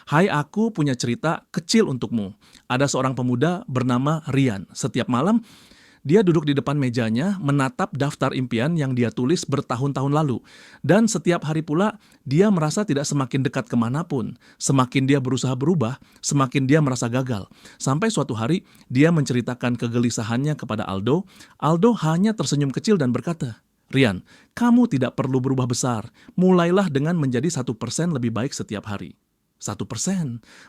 Hai, aku punya cerita kecil untukmu. Ada seorang pemuda bernama Rian. Setiap malam, dia duduk di depan mejanya, menatap daftar impian yang dia tulis bertahun-tahun lalu. Dan setiap hari pula, dia merasa tidak semakin dekat kemanapun. Semakin dia berusaha berubah, semakin dia merasa gagal. Sampai suatu hari, dia menceritakan kegelisahannya kepada Aldo. Aldo hanya tersenyum kecil dan berkata, Rian, kamu tidak perlu berubah besar. Mulailah dengan menjadi 1% lebih baik setiap hari. 1%?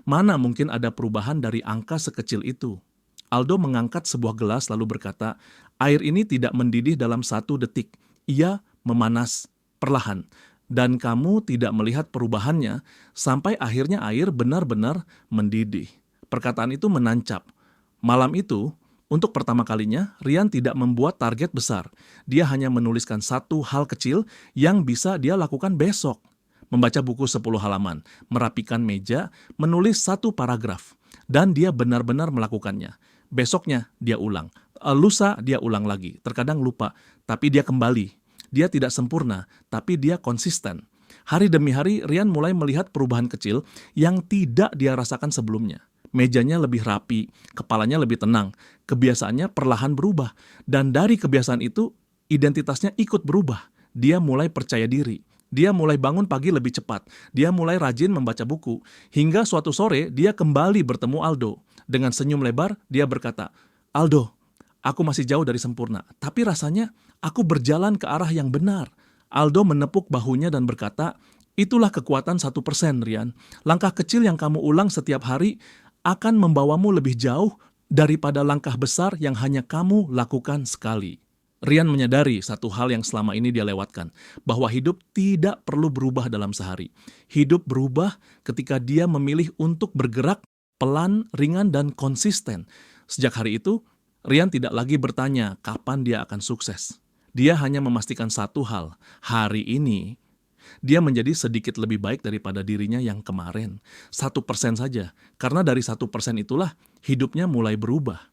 Mana mungkin ada perubahan dari angka sekecil itu? Aldo mengangkat sebuah gelas lalu berkata, air ini tidak mendidih dalam 1 detik. Ia memanas perlahan. Dan kamu tidak melihat perubahannya sampai akhirnya air benar-benar mendidih. Perkataan itu menancap. Malam itu, untuk pertama kalinya, Rian tidak membuat target besar. Dia hanya menuliskan satu hal kecil yang bisa dia lakukan besok. Membaca buku 10 halaman, merapikan meja, menulis 1 paragraf. Dan dia benar-benar melakukannya. Besoknya dia ulang. Lusa dia ulang lagi. Terkadang lupa, tapi dia kembali. Dia tidak sempurna, tapi dia konsisten. Hari demi hari, Rian mulai melihat perubahan kecil yang tidak dia rasakan sebelumnya. Mejanya lebih rapi, kepalanya lebih tenang, kebiasaannya perlahan berubah. Dan dari kebiasaan itu, identitasnya ikut berubah. Dia mulai percaya diri. Dia mulai bangun pagi lebih cepat. Dia mulai rajin membaca buku. Hingga suatu sore, dia kembali bertemu Aldo. Dengan senyum lebar, dia berkata, Aldo, aku masih jauh dari sempurna, tapi rasanya aku berjalan ke arah yang benar. Aldo menepuk bahunya dan berkata, itulah kekuatan 1%, Rian. Langkah kecil yang kamu ulang setiap hari akan membawamu lebih jauh daripada langkah besar yang hanya kamu lakukan sekali. Rian menyadari satu hal yang selama ini dia lewatkan, bahwa hidup tidak perlu berubah dalam sehari. Hidup berubah ketika dia memilih untuk bergerak pelan, ringan, dan konsisten. Sejak hari itu, Rian tidak lagi bertanya kapan dia akan sukses. Dia hanya memastikan satu hal, hari ini dia menjadi sedikit lebih baik daripada dirinya yang kemarin. 1% saja, karena dari 1% itulah hidupnya mulai berubah.